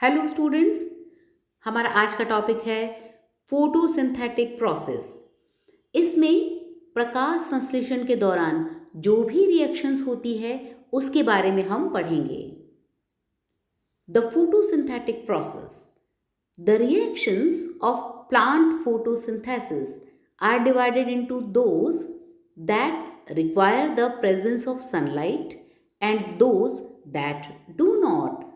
Hello students, हमारा आज का टॉपिक है फोटोसिंथेटिक प्रोसेस। इसमें प्रकाश संश्लेषण के दौरान जो भी रिएक्शंस होती है उसके बारे में हम पढ़ेंगे। The photosynthetic process, the reactions of plant photosynthesis are divided into those that require the presence of sunlight and those that do not.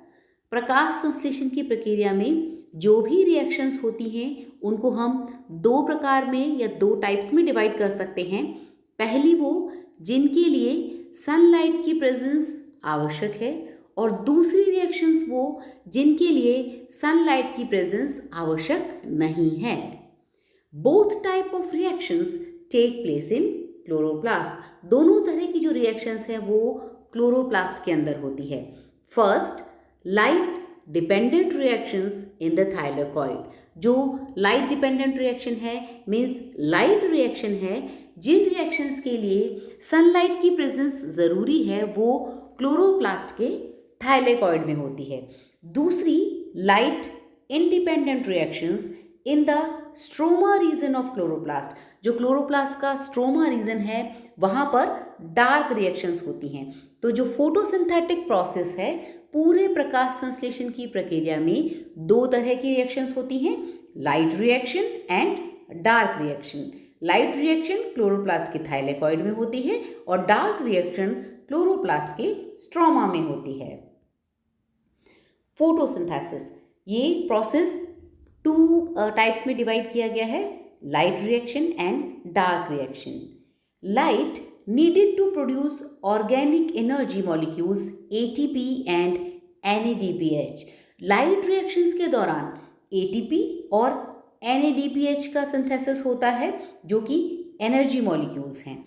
प्रकाश संश्लेषण की प्रक्रिया में जो भी रिएक्शंस होती हैं उनको हम दो प्रकार में या दो टाइप्स में डिवाइड कर सकते हैं। पहली वो जिनके लिए सनलाइट की प्रेजेंस आवश्यक है और दूसरी रिएक्शंस वो जिनके लिए सनलाइट की प्रेजेंस आवश्यक नहीं है। Both type of reactions take place in chloroplast. दोनों तरह की जो रिएक्शंस है वो क्लोरोप्लास्ट के अंदर होती है। First, light dependent reactions in the thylakoid. जो लाइट डिपेंडेंट रिएक्शन है मीन्स लाइट रिएक्शन है, जिन रिएक्शंस के लिए सनलाइट की प्रेजेंस ज़रूरी है वो क्लोरोप्लास्ट के थाइलेकॉइड में होती है। दूसरी, light independent reactions in the stroma region of chloroplast. जो क्लोरोप्लास्ट का स्ट्रोमा रीजन है वहाँ पर डार्क रिएक्शंस होती हैं। तो जो फोटोसिंथेटिक प्रोसेस है, पूरे प्रकाश संश्लेषण की प्रक्रिया में दो तरह की रिएक्शंस होती हैं, light reaction and dark reaction. Light reaction chloroplast के थाइलेकॉइड में होती है और डार्क रिएक्शन क्लोरोप्लास्ट के स्ट्रोमा में होती है। फोटोसिंथेसिस, ये प्रोसेस टू टाइप्स में डिवाइड किया गया है, light reaction and dark reaction. Light needed to produce organic energy molecules ATP and NADPH। Light reactions के दौरान ATP और NADPH का सिंथेसिस होता है जो कि एनर्जी मॉलिक्यूल्स हैं।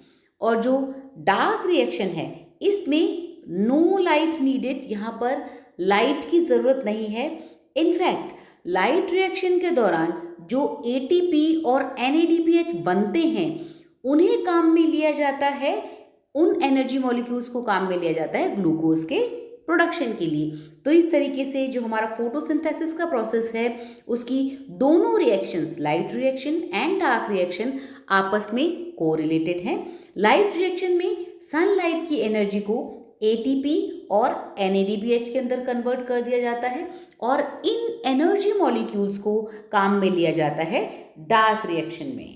और जो डार्क रिएक्शन है इसमें नो लाइट नीडेड, यहाँ पर लाइट की ज़रूरत नहीं है। इनफैक्ट लाइट रिएक्शन के दौरान जो ATP और NADPH बनते हैं उन्हें काम में लिया जाता है, उन एनर्जी मॉलिक्यूल्स को काम में लिया जाता है ग्लूकोज के प्रोडक्शन के लिए। तो इस तरीके से जो हमारा फोटोसिंथेसिस का प्रोसेस है उसकी दोनों reactions, light reaction and dark reaction, आपस में कोरिलेटेड हैं। लाइट रिएक्शन में सनलाइट की एनर्जी को ATP और NADPH के अंदर कन्वर्ट कर दिया जाता है और इन एनर्जी मॉलिक्यूल्स को काम में लिया जाता है डार्क रिएक्शन में।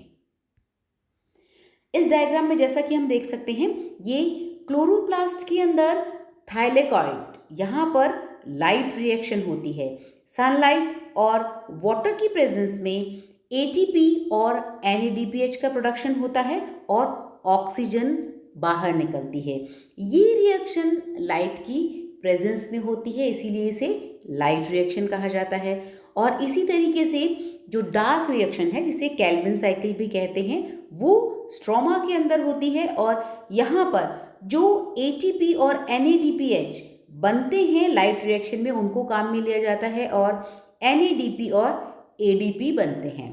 इस डायग्राम में जैसा कि हम देख सकते हैं, ये क्लोरोप्लास्ट के अंदर थाइलेकॉइड, यहाँ पर लाइट रिएक्शन होती है। सनलाइट और वाटर की प्रेजेंस में ATP और NADPH का प्रोडक्शन होता है और ऑक्सीजन बाहर निकलती है। ये रिएक्शन लाइट की प्रेजेंस में होती है, इसीलिए इसे लाइट रिएक्शन कहा जाता है। और इसी तरीके से जो डार्क रिएक्शन है जिसे केल्विन साइकिल भी कहते हैं वो स्ट्रोमा के अंदर होती है और यहाँ पर जो ATP और NADPH बनते हैं लाइट रिएक्शन में उनको काम में लिया जाता है और NADP और ADP बनते हैं।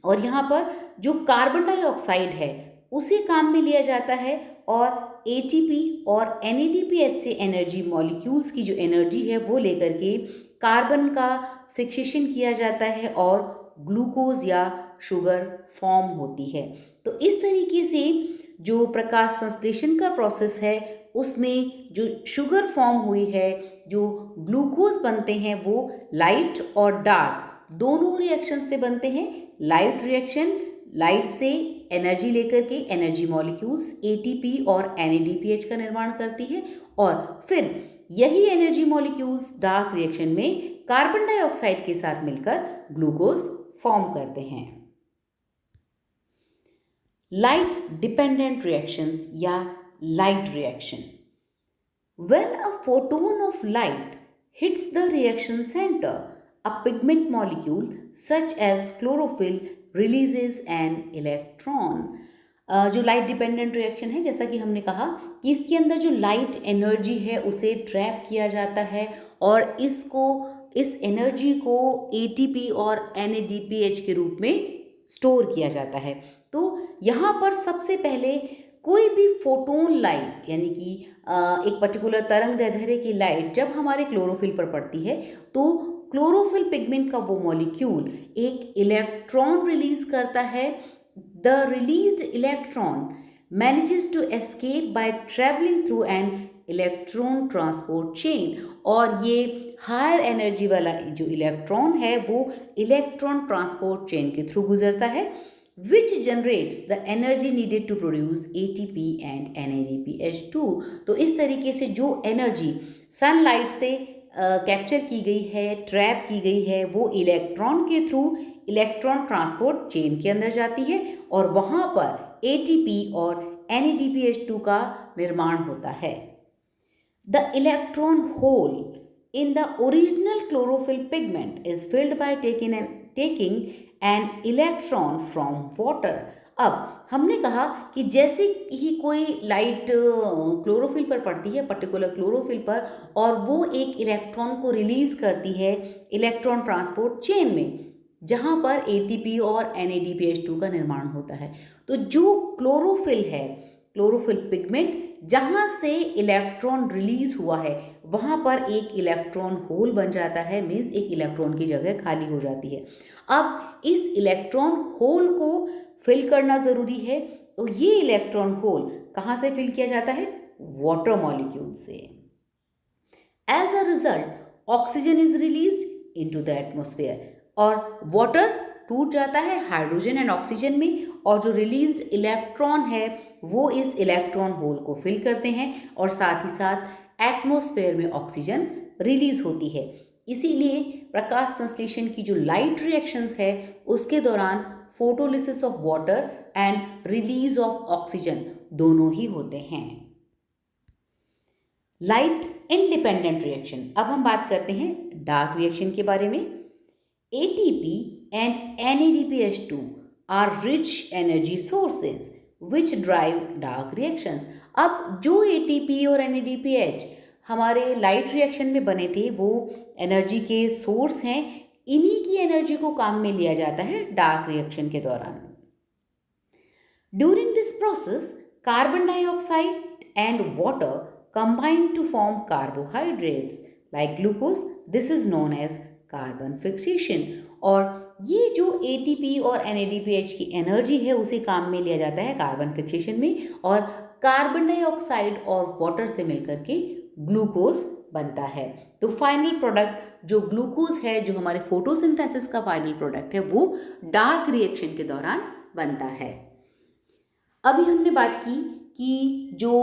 और यहाँ पर जो कार्बन डाइऑक्साइड है उसे काम में लिया जाता है और ATP और NADPH से एनर्जी मॉलिक्यूल्स की जो एनर्जी है वो लेकर के कार्बन का फिक्सेशन किया जाता है और ग्लूकोज या शुगर फॉर्म होती है। तो इस तरीके से जो प्रकाश संश्लेषण का प्रोसेस है उसमें जो शुगर फॉर्म हुई है, जो ग्लूकोज बनते हैं वो लाइट और डार्क दोनों रिएक्शन से बनते हैं। लाइट रिएक्शन लाइट से एनर्जी लेकर के एनर्जी मॉलिक्यूल्स ATP और NADPH का निर्माण करती है और फिर यही एनर्जी मॉलिक्यूल्स डार्क रिएक्शन में कार्बन डाइऑक्साइड के साथ मिलकर ग्लूकोज फॉर्म करते हैं। लाइट डिपेंडेंट रिएक्शंस या light reaction. When a photon of light hits the reaction center, a pigment molecule such as chlorophyll releases an electron। जो light dependent reaction है, जैसा कि हमने कहा कि इसके अंदर जो लाइट एनर्जी है उसे ट्रैप किया जाता है और इस एनर्जी को ATP और NADPH के रूप में स्टोर किया जाता है। तो यहाँ पर सबसे पहले कोई भी फोटोन लाइट यानी कि एक पर्टिकुलर तरंग दैर्ध्य की लाइट जब हमारे क्लोरोफिल पर पड़ती है तो क्लोरोफिल पिगमेंट का वो मॉलिक्यूल एक इलेक्ट्रॉन रिलीज करता है। The released electron manages to escape by travelling through an electron transport chain, और ये हायर एनर्जी वाला जो इलेक्ट्रॉन है वो इलेक्ट्रॉन ट्रांसपोर्ट चेन के थ्रू गुजरता है, which generates the energy needed to produce ATP and NADPH2। तो इस तरीके से जो एनर्जी सनलाइट से कैप्चर की गई है, ट्रैप की गई है, वो इलेक्ट्रॉन के थ्रू इलेक्ट्रॉन ट्रांसपोर्ट चेन के अंदर जाती है और वहाँ पर ATP और NADPH2 का निर्माण होता है। The electron hole in the original chlorophyll pigment is filled by taking an electron from water। अब हमने कहा कि जैसे ही कोई लाइट क्लोरोफिल पर पड़ती है, पर्टिकुलर क्लोरोफिल पर, और वो एक इलेक्ट्रॉन को रिलीज करती है इलेक्ट्रॉन ट्रांसपोर्ट चेन में जहाँ पर ATP और NADPH2 का निर्माण होता है। तो जो क्लोरोफिल है, क्लोरोफिल पिगमेंट, जहाँ से इलेक्ट्रॉन रिलीज हुआ है वहाँ पर एक इलेक्ट्रॉन होल बन जाता है, मीन्स एक इलेक्ट्रॉन की जगह खाली हो जाती है। अब इस इलेक्ट्रॉन होल को फिल करना ज़रूरी है, तो ये इलेक्ट्रॉन होल कहाँ से फिल किया जाता है? वाटर मॉलिक्यूल से। As a result oxygen is released into the atmosphere, और वाटर टूट जाता है हाइड्रोजन एंड ऑक्सीजन में, और जो रिलीज्ड इलेक्ट्रॉन है वो इस इलेक्ट्रॉन होल को फिल करते हैं और साथ ही साथ एटमॉस्फेयर में ऑक्सीजन रिलीज होती है। इसीलिए प्रकाश संश्लेषण की जो लाइट रिएक्शंस है उसके दौरान photolysis of water and release of oxygen दोनों ही होते हैं। Light independent reaction. अब हम बात करते हैं डार्क रिएक्शन के बारे में। ATP and NADPH2 are rich energy sources which drive dark reactions। अब जो ATP और NADPH हमारे लाइट रिएक्शन में बने थे वो एनर्जी के सोर्स हैं, इन्हीं की एनर्जी को काम में लिया जाता है डार्क रिएक्शन के दौरान। During this process carbon dioxide and water combine to form carbohydrates like glucose। This is known as carbon fixation। और ये जो ATP और NADPH की एनर्जी है उसे काम में लिया जाता है कार्बन फिक्सेशन में, और कार्बन डाइऑक्साइड और वाटर से मिलकर के ग्लूकोज बनता है। तो फाइनल प्रोडक्ट जो ग्लूकोज है, जो हमारे फोटोसिंथेसिस का फाइनल प्रोडक्ट है, वो डार्क रिएक्शन के दौरान बनता है। अभी हमने बात की कि जो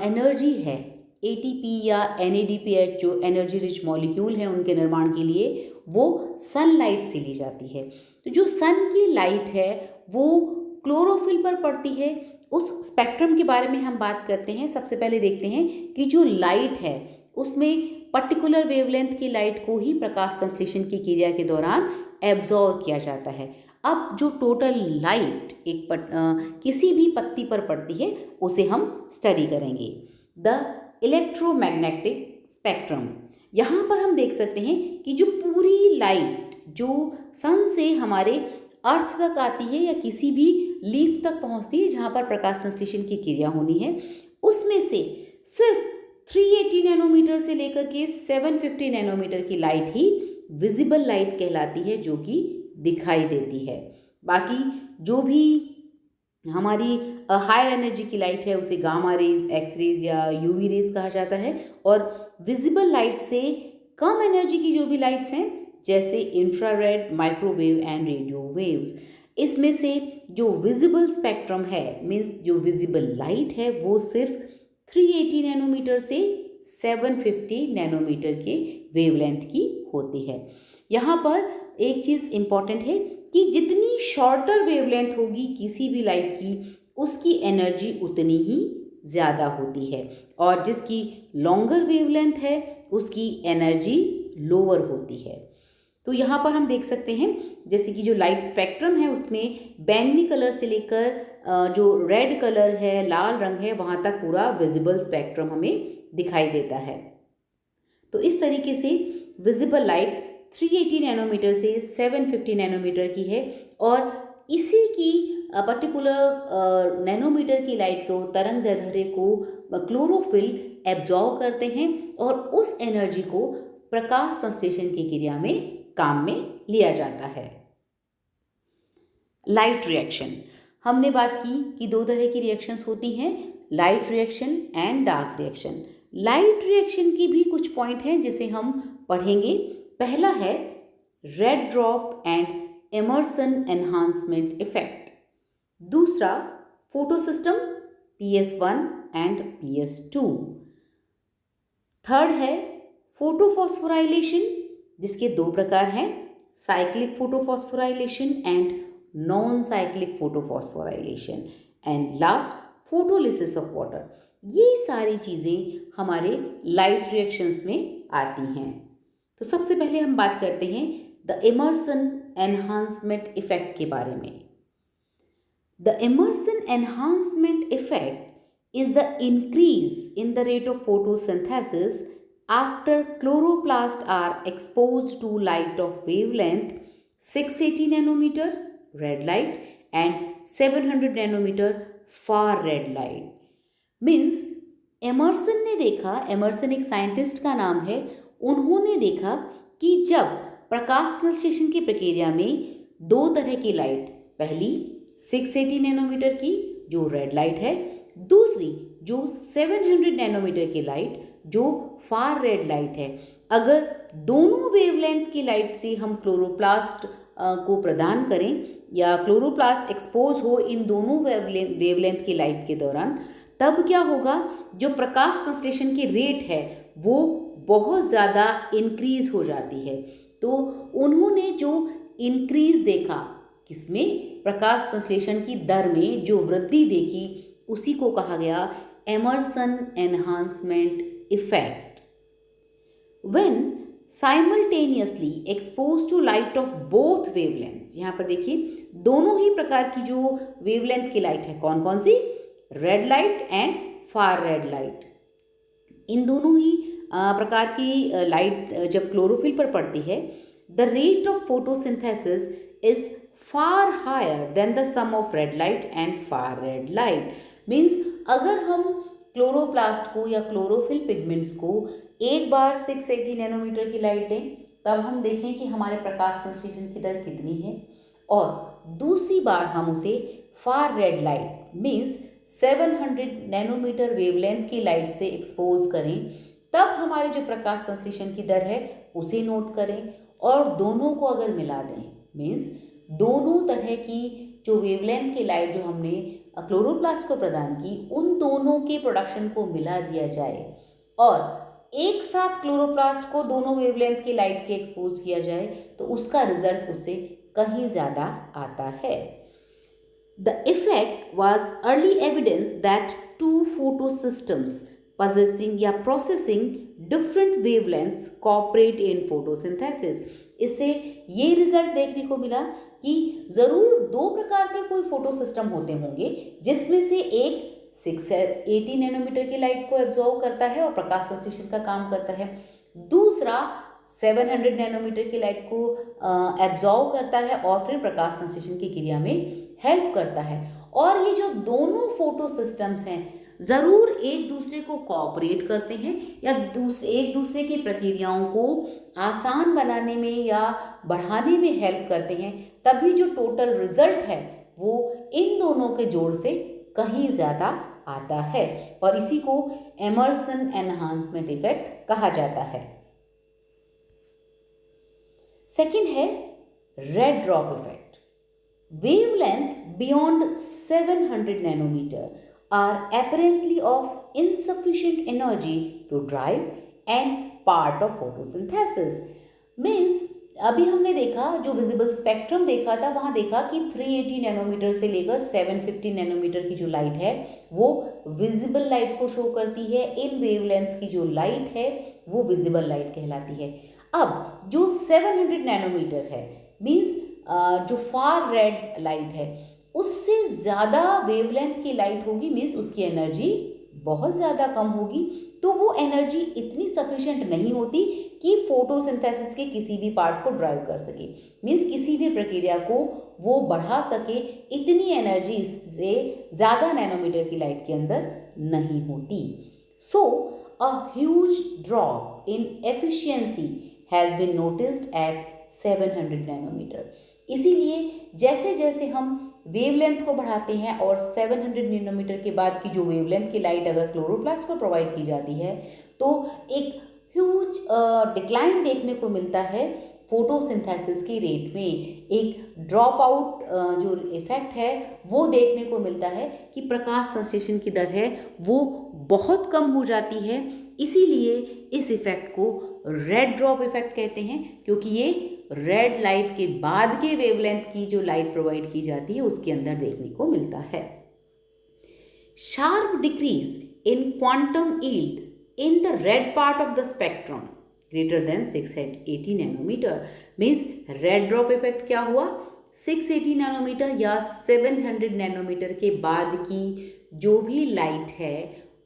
एनर्जी है ATP या NADPH जो एनर्जी रिच मॉलिक्यूल हैं उनके निर्माण के लिए वो सनलाइट से ली जाती है। तो जो सन की लाइट है वो क्लोरोफिल पर पड़ती है। उस स्पेक्ट्रम के बारे में हम बात करते हैं। सबसे पहले देखते हैं कि जो लाइट है उसमें पर्टिकुलर वेवलेंथ की लाइट को ही प्रकाश संश्लेषण की क्रिया के दौरान एब्जॉर्ब किया जाता है। अब जो टोटल लाइट एक किसी भी पत्ती पर पड़ती है उसे हम स्टडी करेंगे। The electromagnetic spectrum. यहाँ पर हम देख सकते हैं कि जो पूरी लाइट जो सन से हमारे अर्थ तक आती है या किसी भी लीफ तक पहुँचती है जहाँ पर प्रकाश संश्लेषण की क्रिया होनी है, उसमें से सिर्फ 380 नैनोमीटर से लेकर के 750 नैनोमीटर की लाइट ही विजिबल लाइट कहलाती है, जो कि दिखाई देती है। बाकी जो भी हमारी हायर एनर्जी की लाइट है उसे गामा रेज, एक्स रेज या यूवी रेज कहा जाता है, और विजिबल लाइट से कम एनर्जी की जो भी लाइट्स हैं जैसे infrared, microwave and radio waves, इसमें से जो विजिबल स्पेक्ट्रम है मीन्स जो विजिबल लाइट है वो सिर्फ 380 नैनोमीटर से 750 नैनोमीटर के वेवलेंथ की होती है। यहाँ पर एक चीज़ इम्पॉर्टेंट है कि जितनी शॉर्टर वेवलेंथ होगी किसी भी लाइट की उसकी एनर्जी उतनी ही ज़्यादा होती है, और जिसकी लॉन्गर वेवलेंथ है उसकी एनर्जी लोअर होती है। तो यहाँ पर हम देख सकते हैं जैसे कि जो लाइट स्पेक्ट्रम है उसमें बैंगनी कलर से लेकर जो रेड कलर है, लाल रंग है, वहाँ तक पूरा विजिबल स्पेक्ट्रम हमें दिखाई देता है। तो इस तरीके से विजिबल लाइट 380 नैनोमीटर से 750 नैनोमीटर की है, और इसी की पर्टिकुलर नैनोमीटर की लाइट को, तरंग दैर्ध्य को क्लोरोफिल एब्जॉर्ब करते हैं और उस एनर्जी को प्रकाश संश्लेषण की क्रिया में काम में लिया जाता है। लाइट रिएक्शन, हमने बात की कि दो तरह की रिएक्शंस होती हैं, light reaction and dark reaction. Light reaction की भी कुछ पॉइंट हैं जिसे हम पढ़ेंगे। पहला है red drop and Emerson enhancement effect. दूसरा photo system PS1 and PS2। Third है फोटोफॉस्फोराइलेशन, जिसके दो प्रकार हैं, cyclic photophosphorylation and non cyclic photophosphorylation. And last photolysis of water. ये सारी चीज़ें हमारे लाइट रिएक्शंस में आती हैं। तो सबसे पहले हम बात करते हैं द इमर्सन एनहांसमेंट इफेक्ट के बारे में। The immersion enhancement effect is the increase in the rate of photosynthesis after chloroplasts are exposed to light of wavelength 680 nanometer red light and 700 nanometer far red light. Means Emerson ने देखा, Emerson एक scientist का नाम है, उन्होंने देखा कि जब प्रकाश संश्लेषण की प्रक्रिया में दो तरह की लाइट, पहली 680 नैनोमीटर की जो रेड लाइट है, दूसरी जो 700 नैनोमीटर की लाइट जो फार रेड लाइट है, अगर दोनों वेवलेंथ की लाइट से हम क्लोरोप्लास्ट को प्रदान करें या क्लोरोप्लास्ट एक्सपोज हो इन दोनों वेवलेंथ की लाइट के दौरान, तब क्या होगा, जो प्रकाश संश्लेषण की रेट है वो बहुत ज़्यादा इंक्रीज हो जाती है। तो उन्होंने जो इंक्रीज देखा, किसमें, प्रकाश संश्लेषण की दर में जो वृद्धि देखी, उसी को कहा गया Emerson enhancement effect. When simultaneously expose to light of both wavelengths, यहाँ पर देखिए दोनों ही प्रकार की जो वेवलेंथ की लाइट है, कौन कौन सी, red light and far red light, इन दोनों ही प्रकार की लाइट जब क्लोरोफिल पर पड़ती है, the rate of photosynthesis is far higher than the sum of red light and far red light. Means अगर हम क्लोरोप्लास्ट को या क्लोरोफिल पिगमेंट्स को एक बार 680 नैनोमीटर की लाइट दें, तब हम देखें कि हमारे प्रकाश संश्लेषण की दर कितनी है, और दूसरी बार हम उसे far red light means 700 nanometre wavelength की लाइट से एक्सपोज करें, तब हमारे जो प्रकाश संश्लेषण की दर है उसे नोट करें, और दोनों को अगर मिला दें, मीन्स दोनों तरह की जो वेवलेंथ की लाइट जो हमने क्लोरोप्लास्ट को प्रदान की, उन दोनों के प्रोडक्शन को मिला दिया जाए और एक साथ क्लोरोप्लास्ट को दोनों वेवलेंथ की लाइट के एक्सपोज किया जाए, तो उसका रिजल्ट उससे कहीं ज़्यादा आता है। The effect was early evidence that two photo systems possessing या processing different wavelengths cooperate in photosynthesis। इससे ये रिजल्ट देखने को मिला कि ज़रूर दो प्रकार के कोई फोटो सिस्टम होते होंगे, जिसमें से एक 680 नैनोमीटर की लाइट को एब्जॉर्व करता है और प्रकाश संश्लेषण का काम करता है, दूसरा 700 नैनोमीटर की लाइट को एब्जॉर्व करता है और फिर प्रकाश संश्लेषण की क्रिया में हेल्प करता है। और ये जो दोनों फोटो सिस्टम्स हैं ज़रूर एक दूसरे को कोऑपरेट करते हैं या एक दूसरे की प्रक्रियाओं को आसान बनाने में या बढ़ाने में हेल्प करते हैं, तभी जो टोटल रिजल्ट है वो इन दोनों के जोड़ से कहीं ज़्यादा आता है, और इसी को एमर्सन एनहांसमेंट इफेक्ट कहा जाता है। सेकेंड है red drop effect. Wavelength beyond 700 nanometre are apparently of insufficient energy to drive and part of photosynthesis। Means अभी हमने देखा, जो विजिबल स्पेक्ट्रम देखा था, वहाँ देखा कि 380 नैनोमीटर से लेकर 750 नैनोमीटर की जो लाइट है वो विजिबल लाइट को शो करती है। इन वेवलेंथ्स की जो लाइट है वो विजिबल लाइट कहलाती है। अब जो 700 नैनोमीटर है मीन्स जो फार रेड लाइट है, उससे ज़्यादा वेवलेंथ की लाइट होगी, मीन्स उसकी एनर्जी बहुत ज़्यादा कम होगी, तो वो एनर्जी इतनी सफिशेंट नहीं होती कि फोटोसिंथेसिस के किसी भी पार्ट को ड्राइव कर सके, मीन्स किसी भी प्रक्रिया को वो बढ़ा सके। इतनी एनर्जी इससे ज़्यादा नैनोमीटर की लाइट के अंदर नहीं होती। So a huge drop in efficiency has been noticed at 700 nanometre. इसीलिए जैसे जैसे हम वेवलेंथ को बढ़ाते हैं और 700 नैनोमीटर के बाद की जो वेवलेंथ की लाइट अगर क्लोरोप्लास्ट को प्रोवाइड की जाती है तो एक ह्यूज डिक्लाइन देखने को मिलता है फोटोसिंथेसिस की रेट में। एक ड्रॉप आउट जो इफेक्ट है वो देखने को मिलता है कि प्रकाश संश्लेषण की दर है वो बहुत कम हो जाती है। इसीलिए इस इफेक्ट को रेड ड्रॉप इफेक्ट कहते हैं, क्योंकि ये रेड लाइट के बाद के वेवलेंथ की जो लाइट प्रोवाइड की जाती है उसके अंदर देखने को मिलता है। Sharp decrease in quantum yield in the red part of the spectrum greater than 680 nanometer means red drop effect क्या हुआ, 680 नैनोमीटर या 700 नैनोमीटर के बाद की जो भी लाइट है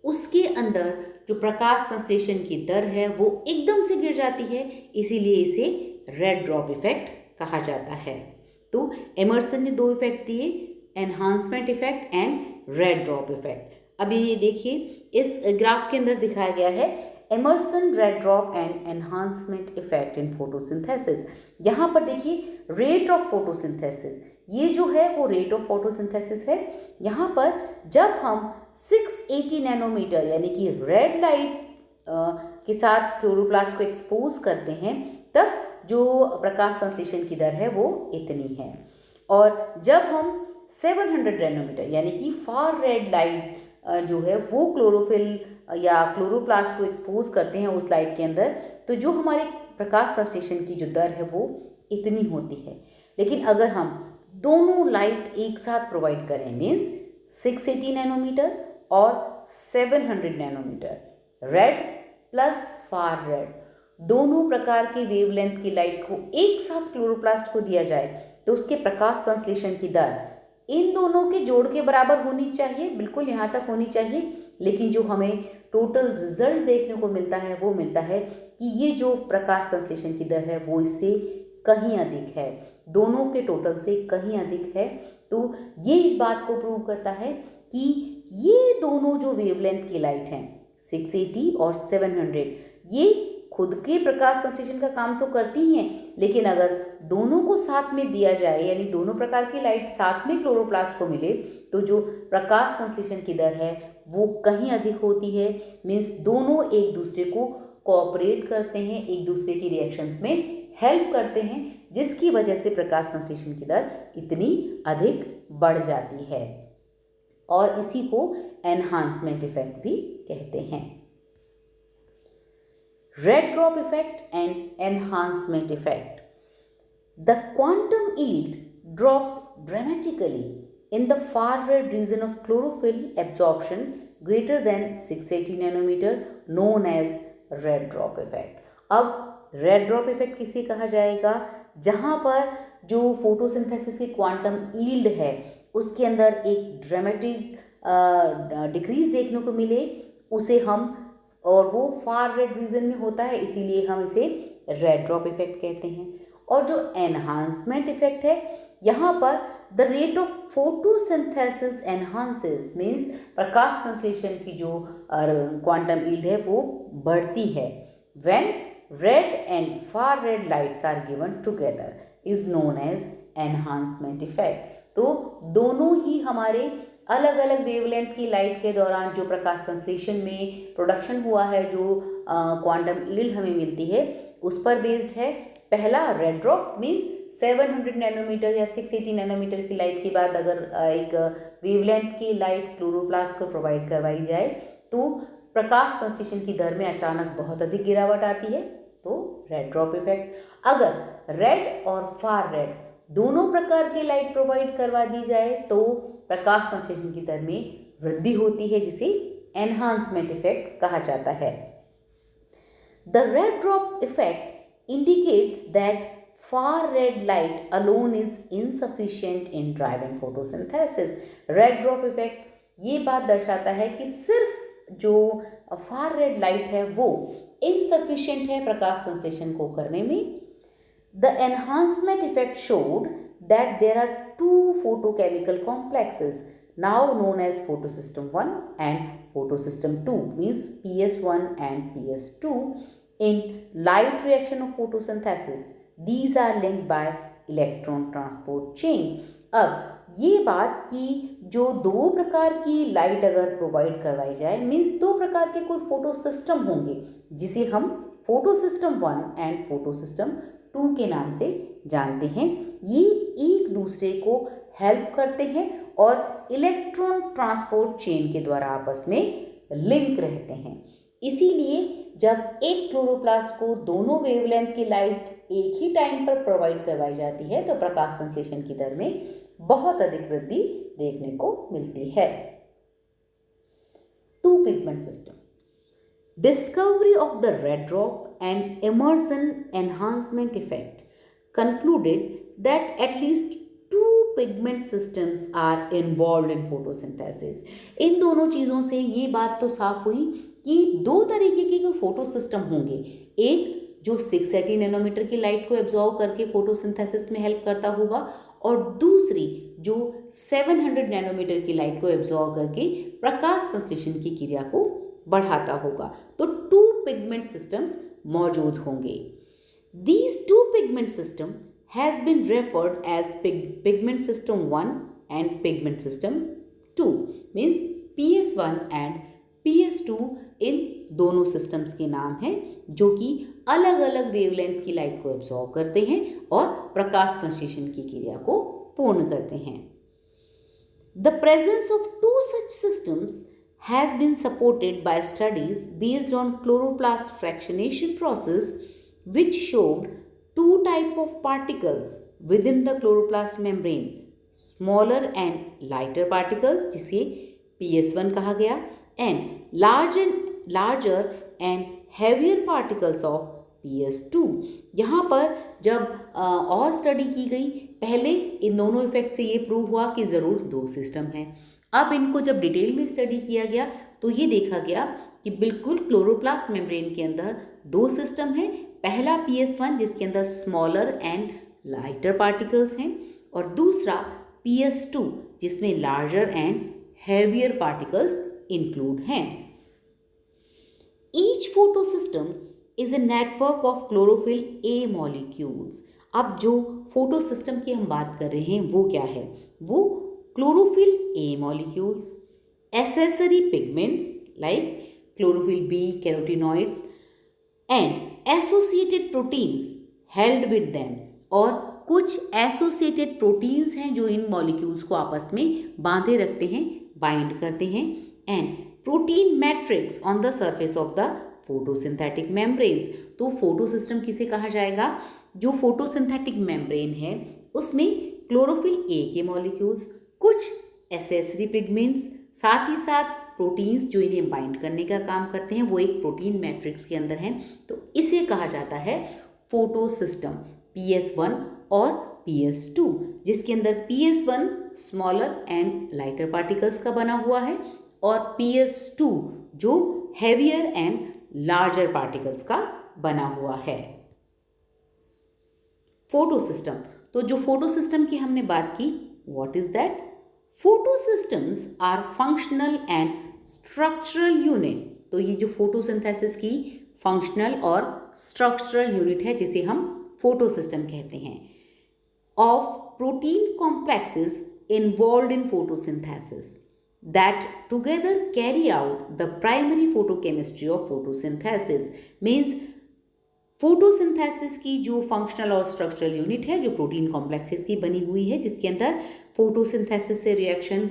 उसके अंदर जो प्रकाश संश्लेषण की दर है वो एकदम से गिर जाती है, इसीलिए इसे रेड ड्रॉप इफेक्ट कहा जाता है। तो एमर्सन ने दो इफेक्ट दिए, enhancement effect and red drop effect. अभी ये देखिए इस ग्राफ के अंदर दिखाया गया है Emerson red drop and enhancement effect in photosynthesis. यहाँ पर देखिए रेट ऑफ फोटोसिंथेसिस, ये जो है वो रेट ऑफ फोटोसिंथेसिस है। यहाँ पर जब हम 680 नैनोमीटर यानी कि रेड लाइट के साथ क्लोरोप्लास्ट को एक्सपोज करते हैं तब जो प्रकाश संश्लेषण की दर है वो इतनी है। और जब हम 700 नैनोमीटर यानी कि फार रेड लाइट जो है वो क्लोरोफिल या क्लोरोप्लास्ट को एक्सपोज करते हैं उस लाइट के अंदर, तो जो हमारे प्रकाश संश्लेषण की जो दर है वो इतनी होती है। लेकिन अगर हम दोनों लाइट एक साथ प्रोवाइड करें मीन्स 680 नैनोमीटर और 700 nanometre, red plus far red, दोनों प्रकार के वेवलेंथ की लाइट को एक साथ क्लोरोप्लास्ट को दिया जाए तो उसके प्रकाश संश्लेषण की दर इन दोनों के जोड़ के बराबर होनी चाहिए, बिल्कुल यहाँ तक होनी चाहिए। लेकिन जो हमें टोटल रिजल्ट देखने को मिलता है वो मिलता है कि ये जो प्रकाश संश्लेषण की दर है वो इससे कहीं अधिक है, दोनों के टोटल से कहीं अधिक है। तो ये इस बात को प्रूव करता है कि ये दोनों जो वेवलेंथ की लाइट हैं 680 और 700 ये खुद के प्रकाश संश्लेषण का काम तो करती ही हैं, लेकिन अगर दोनों को साथ में दिया जाए यानी दोनों प्रकार की लाइट साथ में क्लोरोप्लास्ट को मिले तो जो प्रकाश संश्लेषण की दर है वो कहीं अधिक होती है। मीन्स दोनों एक दूसरे को कोऑपरेट करते हैं, एक दूसरे की रिएक्शंस में हेल्प करते हैं, जिसकी वजह से प्रकाश संश्लेषण की दर इतनी अधिक बढ़ जाती है और इसी को एनहांसमेंट इफेक्ट भी कहते हैं। Red drop effect and enhancement effect. The quantum yield drops dramatically in the far red region of chlorophyll absorption greater than 680 nanometer known as red drop effect. अब red drop effect किसे कहा जाएगा, जहाँ पर जो फोटोसिंथेसिस की quantum yield है उसके अंदर एक ड्रामेटिक डिक्रीज देखने को मिले उसे हम, और वो फार रेड रीजन में होता है इसीलिए हम इसे रेड ड्रॉप इफेक्ट कहते हैं। और जो एनहांसमेंट इफेक्ट है यहाँ पर the rate of photosynthesis enhances means प्रकाश संश्लेषण की जो क्वांटम यील्ड है वो बढ़ती है when red and far red lights are given together is known as enhancement effect. तो दोनों ही हमारे अलग अलग वेवलेंथ की लाइट के दौरान जो प्रकाश संश्लेषण में प्रोडक्शन हुआ है, जो क्वांटम यील्ड हमें मिलती है उस पर बेस्ड है। पहला रेड ड्रॉप मीन्स 700 नैनोमीटर या 680 नैनोमीटर की लाइट के बाद अगर एक वेवलेंथ की लाइट क्लोरोप्लास्ट को प्रोवाइड करवाई जाए तो प्रकाश संश्लेषण की दर में अचानक बहुत अधिक गिरावट आती है, तो रेड ड्रॉप इफेक्ट। अगर रेड और फार रेड दोनों प्रकार की लाइट प्रोवाइड करवा दी जाए तो प्रकाश संश्लेषण की दर में वृद्धि होती है, जिसे एनहांसमेंट इफेक्ट कहा जाता है। The red drop effect indicates that far red light alone is insufficient in driving photosynthesis. Red drop effect ये बात दर्शाता है कि सिर्फ जो फार रेड लाइट है वो इनसफिशिएंट है प्रकाश संश्लेषण को करने में। The enhancement effect showed that there are 2 photochemical complexes now known as photosystem 1 and photosystem 2, means PS1 and PS2 in light reaction of photosynthesis. These are linked by electron transport chain. अब ये बात कि जो 2 प्रकार की light अगर provide करवाई जाए, मीन्स 2 प्रकार के कोई फोटो सिस्टम होंगे जिसे हम photo system 1 and photo system 2 के नाम से जानते हैं। ये एक दूसरे को हेल्प करते हैं और इलेक्ट्रॉन ट्रांसपोर्ट चेन के द्वारा आपस में लिंक रहते हैं। इसीलिए जब एक क्लोरोप्लास्ट को दोनों वेवलेंथ की लाइट एक ही टाइम पर प्रोवाइड करवाई जाती है तो प्रकाश संश्लेषण की दर में बहुत अधिक वृद्धि देखने को मिलती है। 2 pigment system. Discovery of the red drop and immersion enhancement effect concluded that at least 2 pigment systems are involved in photosynthesis. इन दोनों चीज़ों से ये बात तो साफ हुई कि 2 तरीके के फोटो सिस्टम होंगे। एक जो 680 नैनोमीटर की लाइट को एब्जॉर्व करके फोटोसिंथेसिस में हेल्प करता होगा और दूसरी जो 700 नैनोमीटर की लाइट को एब्जॉर्व करके प्रकाश संश्लेषण की क्रिया को बढ़ाता होगा। तो 2 पिगमेंट सिस्टम्स मौजूद होंगे। These 2 pigment system has been referred as pigment system 1 and pigment system 2, means PS1 and PS2 इन दोनों सिस्टम्स के नाम हैं जो कि अलग अलग वेवलेंथ की लाइट को एब्जॉर्ब करते हैं और प्रकाश संश्लेषण की क्रिया को पूर्ण करते हैं। The presence of 2 such systems has been supported by studies based on chloroplast fractionation process which showed 2 types of particles within the chloroplast membrane, smaller and lighter particles जिसे PS1 कहा गया and larger and heavier particles of PS2। यहाँ पर जब और study की गई, पहले इन दोनों इफेक्ट से ये प्रूव हुआ कि ज़रूर 2 सिस्टम हैं। अब इनको जब डिटेल में स्टडी किया गया तो ये देखा गया कि बिल्कुल क्लोरोप्लास्ट मेम्ब्रेन के अंदर 2 सिस्टम हैं। पहला PS1 जिसके अंदर स्मॉलर एंड लाइटर पार्टिकल्स हैं और दूसरा PS2 जिसमें larger and heavier particles include हैं। Each photosystem is a network of chlorophyll A molecules। अब जो फोटो सिस्टम की हम बात कर रहे हैं वो क्या है? वो chlorophyll A molecules, accessory pigments like chlorophyll B, carotenoids and associated proteins held with them। और कुछ एसोसिएटेड प्रोटीन्स हैं जो इन मॉलिक्यूल्स को आपस में बांधे रखते हैं, बाइंड करते हैं। And protein matrix on the surface of the photosynthetic membranes. तो फोटो सिस्टम किसे कहा जाएगा? जो फोटोसिंथेटिक मेम्ब्रेन है उसमें क्लोरोफिल ए के मॉलिक्यूल्स, कुछ एसेसरी पिगमेंट्स, साथ ही साथ प्रोटीन्स जो इन्हें बाइंड करने का काम करते हैं वो एक प्रोटीन मैट्रिक्स के अंदर हैं। तो इसे कहा जाता है फोटो सिस्टम PS1 और PS2, जिसके अंदर PS1 smaller and lighter particles का बना हुआ है और PS2 जो हैवियर एंड लार्जर पार्टिकल्स का बना हुआ है। फोटो सिस्टम, तो जो फोटो सिस्टम की हमने बात की, what is that? Photo systems are functional and structural unit. तो ये जो फोटोसिंथेसिस की फंक्शनल और स्ट्रक्चरल यूनिट है जिसे हम फोटो सिस्टम कहते हैं, of protein complexes involved in photosynthesis that together carry out the primary photochemistry of photosynthesis। means photosynthesis की जो फंक्शनल और स्ट्रक्चरल यूनिट है जो प्रोटीन कॉम्प्लेक्सेस की बनी हुई है जिसके अंदर फोटोसिंथेसिस से रिएक्शन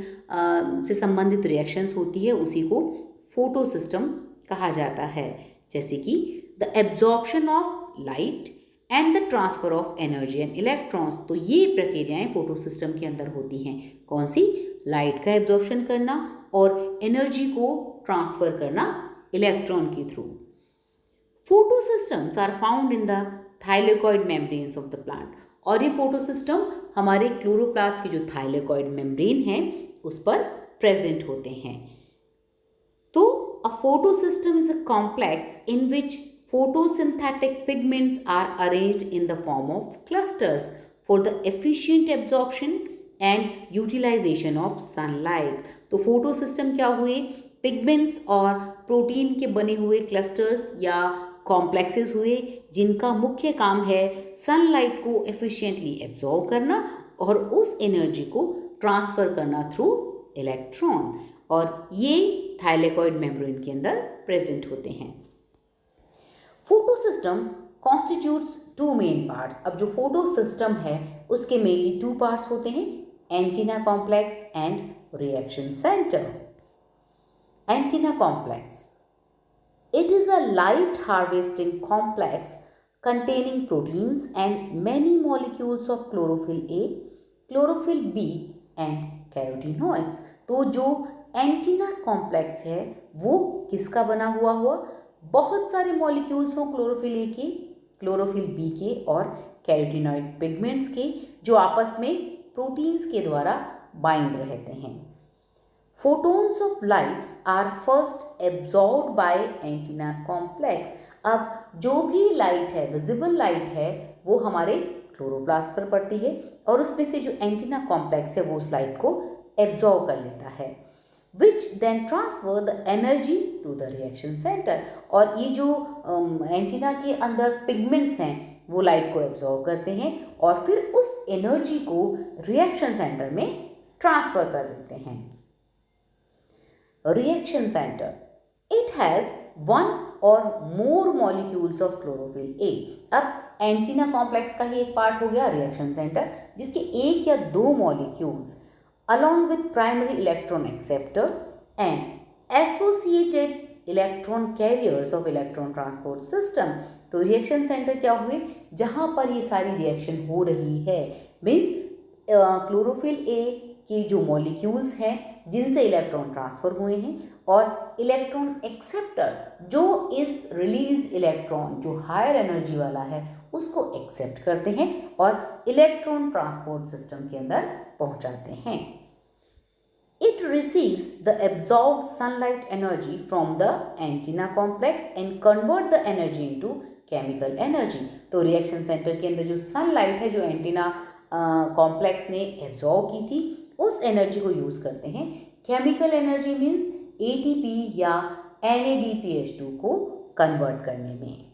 से संबंधित रिएक्शंस होती है उसी को फोटो सिस्टम कहा जाता है। जैसे कि the absorption of light and the transfer of energy and electrons. तो ये प्रक्रियाएं फोटो सिस्टम के अंदर होती हैं। कौन सी? लाइट का एब्जॉर्प्शन करना और एनर्जी को ट्रांसफर करना इलेक्ट्रॉन के थ्रू। Photo systems are found in the thylakoid membranes of the plant. और ये फोटो सिस्टम हमारे क्लोरोप्लास्ट की जो थाइलेकॉइड मेम्ब्रेन है उस पर प्रेजेंट होते हैं। तो a photo system is a complex in which photosynthetic pigments are arranged in the form of clusters for the efficient absorption and utilization of sunlight. तो फोटो सिस्टम क्या हुए, पिगमेंट्स और प्रोटीन के बने हुए क्लस्टर्स या कॉम्प्लेक्सेस हुए जिनका मुख्य काम है सनलाइट को एफिशिएंटली एब्जॉर्ब करना और उस एनर्जी को ट्रांसफ़र करना थ्रू इलेक्ट्रॉन, और ये थाइलेकॉइड मेम्ब्रेन के अंदर प्रेजेंट होते हैं। Photo system constitutes two main parts. अब जो फोटो सिस्टम है उसके मेनली टू पार्ट्स होते हैं, antenna complex and reaction centre. Antenna complex, it is a light harvesting complex containing proteins and many molecules of chlorophyll A, chlorophyll B and carotenoids। तो जो antenna complex है वो किसका बना हुआ बहुत सारे मॉलिक्यूल्स हो क्लोरोफिल ए के, क्लोरोफिल बी के और कैरोटीनॉइड पिगमेंट्स के, जो आपस में प्रोटीन्स के द्वारा बाइंड रहते हैं। Photons of lights are first absorbed by antenna complex। अब जो भी लाइट है, विजिबल लाइट है, वो हमारे क्लोरोप्लास्ट पर पड़ती है और उसमें से जो एंटीना कॉम्प्लेक्स है वो उस लाइट को एब्जॉर्ब कर लेता है, which then transfer the energy to the reaction center। और ये जो एंटीना के अंदर पिगमेंट्स हैं वो लाइट को एब्जॉर्ब करते हैं और फिर उस एनर्जी को रिएक्शन सेंटर में ट्रांसफर कर देते हैं। Reaction center, it has one or more molecules of chlorophyll A। अब एंटीना कॉम्प्लेक्स का ही एक पार्ट हो गया रिएक्शन सेंटर, जिसके एक या दो molecules along with primary electron acceptor and associated electron carriers of electron transport system। तो रिएक्शन सेंटर क्या हुए, जहाँ पर ये सारी रिएक्शन हो रही है, मीन्स क्लोरोफिल ए के जो मॉलिक्यूल्स हैं जिनसे इलेक्ट्रॉन ट्रांसफ़र हुए हैं और इलेक्ट्रॉन एक्सेप्टर जो इस रिलीज इलेक्ट्रॉन जो हायर एनर्जी वाला है उसको एक्सेप्ट करते हैं और इलेक्ट्रॉन ट्रांसपोर्ट सिस्टम के अंदर पहुंचाते हैं। It receives the absorbed sunlight energy from the antenna complex and convert the energy into chemical energy। तो रिएक्शन सेंटर के अंदर जो सनलाइट है, जो एंटीना कॉम्प्लेक्स ने एब्जॉर्ब की थी, उस एनर्जी को यूज़ करते हैं केमिकल एनर्जी मीन्स ATP या NADPH2 को कन्वर्ट करने में।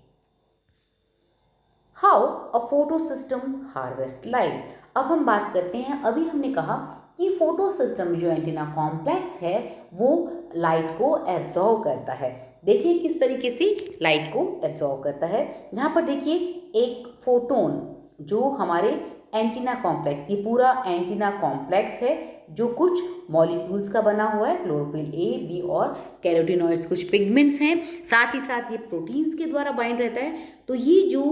How a photo system harvest light. अब हम बात करते हैं, अभी हमने कहा कि फोटो सिस्टम में जो एंटीना कॉम्प्लेक्स है वो लाइट को एब्जॉर्ब करता है। देखिए किस तरीके से लाइट को एब्जॉर्ब करता है। यहाँ पर देखिए एक फोटोन जो हमारे एंटीना कॉम्प्लेक्स, ये पूरा एंटीना कॉम्प्लेक्स है जो कुछ मॉलिक्यूल्स का बना हुआ है, क्लोरोफिल ए, बी और कैरोटीनॉइड्स कुछ पिगमेंट्स हैं, साथ ही साथ ये प्रोटीन्स के द्वारा बाइंड रहता है। तो ये जो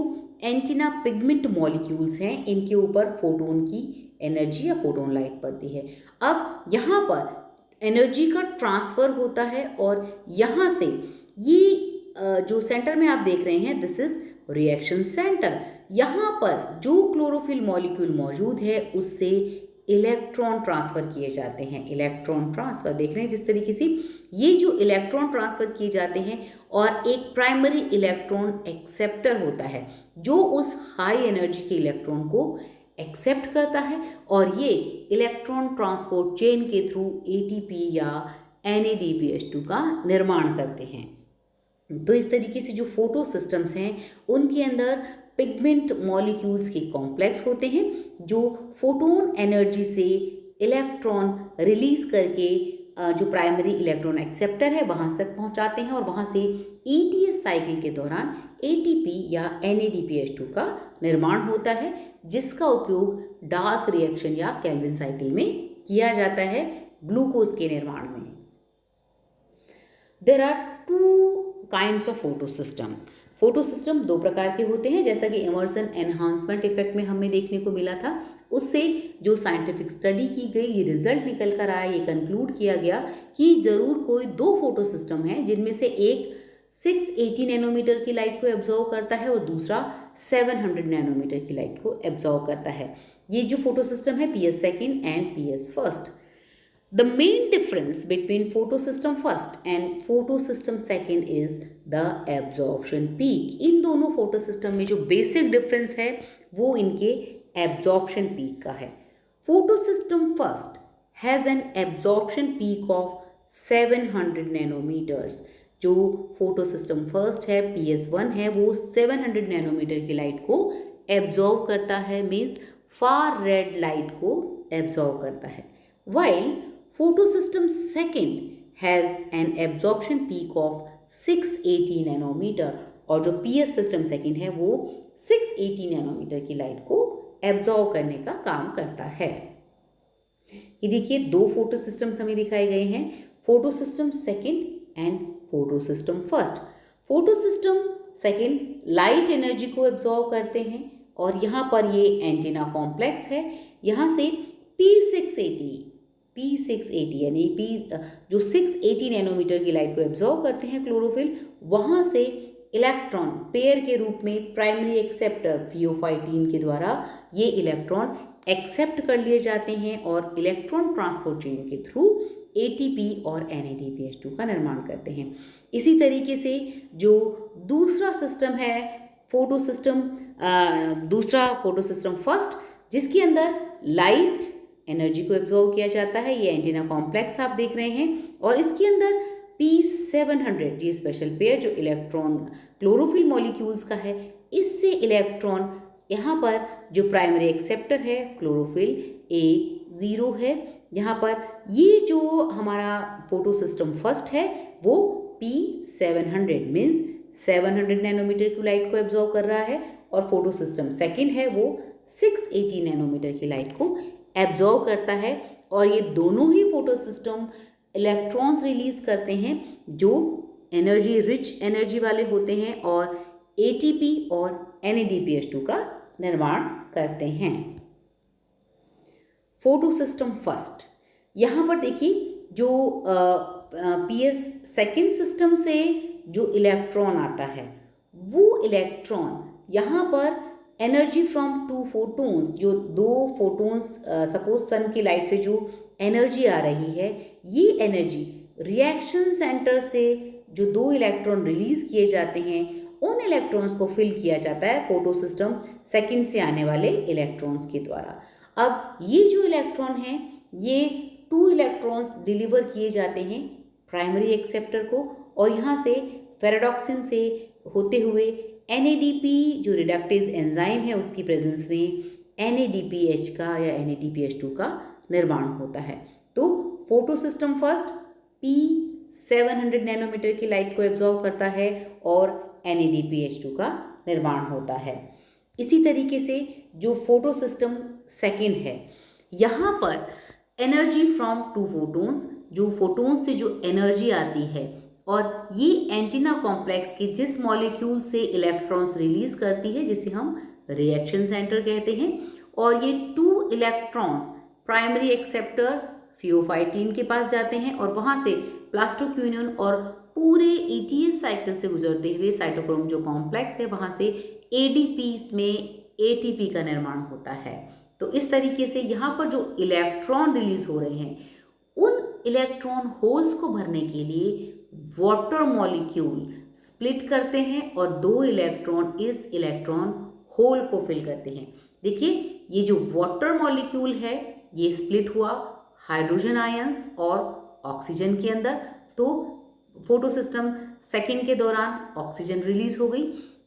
एंटीना पिगमेंट मॉलिक्यूल्स हैं इनके ऊपर फोटोन की एनर्जी या फोटोन लाइट पड़ती है। अब यहाँ पर एनर्जी का ट्रांसफ़र होता है और यहाँ से ये जो सेंटर में आप देख रहे हैं दिस इज रिएक्शन सेंटर। यहाँ पर जो क्लोरोफिल मॉलिक्यूल मौजूद है उससे इलेक्ट्रॉन ट्रांसफ़र किए जाते हैं। इलेक्ट्रॉन ट्रांसफ़र देख रहे हैं जिस तरीके से ये जो इलेक्ट्रॉन ट्रांसफ़र किए जाते हैं और एक प्राइमरी इलेक्ट्रॉन एक्सेप्टर होता है जो उस हाई एनर्जी के इलेक्ट्रॉन को एक्सेप्ट करता है और ये इलेक्ट्रॉन ट्रांसपोर्ट चेन के थ्रू ATP या NADPH2 का निर्माण करते हैं। तो इस तरीके से जो फोटो सिस्टम्स हैं उनके अंदर पिगमेंट मॉलिक्यूल्स के कॉम्प्लेक्स होते हैं जो फोटोन एनर्जी से इलेक्ट्रॉन रिलीज करके जो प्राइमरी इलेक्ट्रॉन एक्सेप्टर है वहाँ तक पहुँचाते हैं और वहाँ से ETS साइकिल के दौरान ATP या NADPH2 का निर्माण होता है जिसका उपयोग डार्क रिएक्शन या केल्विन साइकिल में किया जाता है ग्लूकोज के निर्माण में। There are two kinds of photo system. Photo system दो प्रकार के होते हैं, जैसा कि इमर्सन एनहांसमेंट इफेक्ट में हमें देखने को मिला था। उससे जो साइंटिफिक स्टडी की गई, ये रिजल्ट निकल कर आया, ये कंक्लूड किया गया कि ज़रूर कोई दो फोटो सिस्टम है जिनमें से एक 680 नैनोमीटर की लाइट को एब्जॉर्व करता है और दूसरा 700 नैनोमीटर की लाइट को एब्जॉर्व करता है। ये जो फोटो सिस्टम है PS second and PS first. The main difference between photosystem first and photosystem second is the absorption peak. इन दोनों photosystem में जो basic difference है वो इनके absorption peak का है. Photosystem first has an absorption peak of 700 nanometers. जो photosystem first है PS1 है वो 700 nanometer की light को absorb करता है, means far red light को absorb करता है. While photosystem second has an absorption peak of 680 nanometer और जो PS system second है वो 680 nanometer की लाइट को एब्जॉर्ब करने का काम करता है. ये देखिए दो फोटो सिस्टम्स हमें दिखाए गए हैं, photo system second and photo system first. Photo system second light energy को एब्जॉर्ब करते हैं और यहाँ पर ये एंटीना कॉम्प्लेक्स है. यहाँ से P680 यानी जो 680 नैनोमीटर की लाइट को एब्जॉर्ब करते हैं क्लोरोफिल, वहाँ से इलेक्ट्रॉन पेयर के रूप में प्राइमरी एक्सेप्टर फियोफाइटीन के द्वारा ये इलेक्ट्रॉन एक्सेप्ट कर लिए जाते हैं और इलेक्ट्रॉन ट्रांसपोर्ट चेन के थ्रू ATP और NADPH2 का निर्माण करते हैं. इसी तरीके से जो दूसरा सिस्टम है दूसरा फोटो सिस्टम फर्स्ट, जिसके अंदर लाइट एनर्जी को एब्जॉर्ब किया जाता है, ये एंटीना कॉम्प्लेक्स आप देख रहे हैं, और इसके अंदर P700 ये स्पेशल पेयर जो इलेक्ट्रॉन क्लोरोफिल मॉलिक्यूल्स का है, इससे इलेक्ट्रॉन यहाँ पर जो प्राइमरी एक्सेप्टर है क्लोरोफिल A0 है, यहाँ पर ये जो हमारा फोटो सिस्टम फर्स्ट है वो P700 मीन्स 700 नैनोमीटर की लाइट को एब्जॉर्ब कर रहा है और फोटो सिस्टम सेकेंड है वो 680 नैनोमीटर की लाइट को एब्जॉर्ब करता है. और ये दोनों ही फोटो सिस्टम इलेक्ट्रॉन्स रिलीज करते हैं जो एनर्जी रिच एनर्जी वाले होते हैं और ATP और NADPH2 का निर्माण करते हैं. फोटो सिस्टम फर्स्ट, यहाँ पर देखिए जो PS सेकेंड सिस्टम से जो इलेक्ट्रॉन आता है वो इलेक्ट्रॉन यहाँ पर एनर्जी फ्रॉम टू फोटोन्स, जो दो फोटोन्स सपोज सन की लाइट से जो एनर्जी आ रही है, ये एनर्जी रिएक्शन सेंटर से जो दो इलेक्ट्रॉन रिलीज किए जाते हैं उन इलेक्ट्रॉन्स को फिल किया जाता है फोटो सिस्टम सेकेंड से आने वाले इलेक्ट्रॉन्स के द्वारा. अब ये जो इलेक्ट्रॉन हैं ये 2 इलेक्ट्रॉन्स डिलीवर किए जाते हैं प्राइमरी एक्सेप्टर को और यहाँ से फेराडॉक्सिन से होते हुए NADP जो रिडक्टेज एंजाइम है उसकी प्रेजेंस में NADPH का या NADPH2 का निर्माण होता है. तो photo system first P700 nanometre की लाइट को एब्जॉर्ब करता है और NADPH2 का निर्माण होता है. इसी तरीके से जो फोटो सिस्टम सेकेंड है, यहाँ पर एनर्जी फ्रॉम टू फोटोन्स, जो फोटोन्स से जो एनर्जी आती है और ये एंटीना कॉम्प्लेक्स के जिस मॉलिक्यूल से इलेक्ट्रॉन्स रिलीज करती है जिसे हम रिएक्शन सेंटर कहते हैं, और ये 2 इलेक्ट्रॉन्स प्राइमरी एक्सेप्टर फियोफाइटीन के पास जाते हैं और वहाँ से प्लास्टोक्विनोन और पूरे ETS साइकिल से गुजरते हुए साइटोक्रोम जो कॉम्प्लेक्स है वहाँ से ADP में ATP का निर्माण होता है. तो इस तरीके से यहाँ पर जो इलेक्ट्रॉन रिलीज हो रहे हैं उन इलेक्ट्रॉन होल्स को भरने के लिए वाटर मॉलिक्यूल स्प्लिट करते हैं और 2 इलेक्ट्रॉन इस इलेक्ट्रॉन होल को फिल करते हैं. देखिए ये जो वाटर मॉलिक्यूल है ये स्प्लिट हुआ हाइड्रोजन आयंस और ऑक्सीजन के अंदर, तो फोटो सिस्टम सेकेंड के दौरान ऑक्सीजन रिलीज हो गई.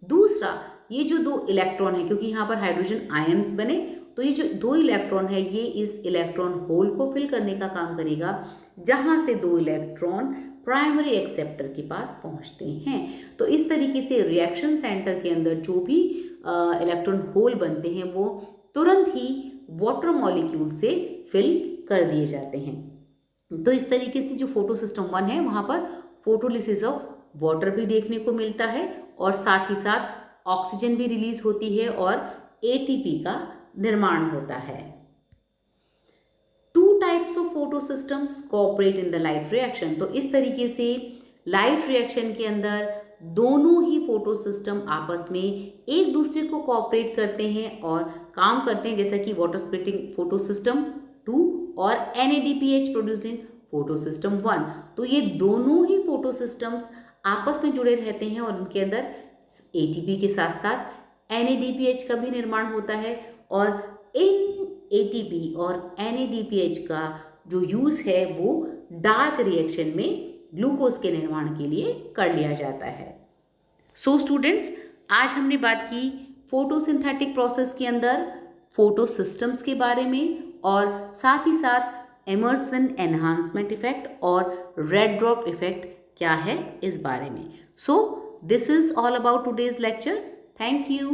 दूसरा ये जो 2 इलेक्ट्रॉन है, क्योंकि यहाँ पर हाइड्रोजन आयंस बने, तो ये जो 2 इलेक्ट्रॉन है ये इस इलेक्ट्रॉन होल को फिल करने का काम करेगा जहाँ से 2 इलेक्ट्रॉन प्राइमरी एक्सेप्टर के पास पहुँचते हैं. तो इस तरीके से रिएक्शन सेंटर के अंदर जो भी इलेक्ट्रॉन होल बनते हैं वो तुरंत ही वाटर मॉलिक्यूल से फिल कर दिए जाते हैं. तो इस तरीके से जो फोटो सिस्टम 1 है वहाँ पर फोटोलिसिस ऑफ वाटर भी देखने को मिलता है और साथ ही साथ ऑक्सीजन भी रिलीज होती है और ATP का निर्माण होता है. 2 types of photo systems cooperate in the light reaction. तो इस तरीके से लाइट रिएक्शन के अंदर दोनों ही फोटो सिस्टम आपस में एक दूसरे को कोऑपरेट करते हैं और काम करते हैं, जैसा कि वाटर स्प्लिटिंग फोटो सिस्टम 2 और NADPH प्रोड्यूसिंग फोटोसिस्टम 1। तो ये दोनों ही फोटोसिस्टम्स आपस में जुड़े रहते हैं और उनके अंदर ATP के साथ साथ NADPH का भी निर्माण होता है और इन ATP और NADPH का जो यूज़ है वो डार्क रिएक्शन में ग्लूकोज के निर्माण के लिए कर लिया जाता है। सो स्टूडेंट्स, आज हमने बात की फोटोसिंथेटिक प्रोसेस के अंदर फोटोसिस्टम्स के बारे में और साथ ही साथ एमर्सन एनहांसमेंट इफेक्ट और रेड ड्रॉप इफेक्ट क्या है इस बारे में। So this is all about today's lecture. Thank you.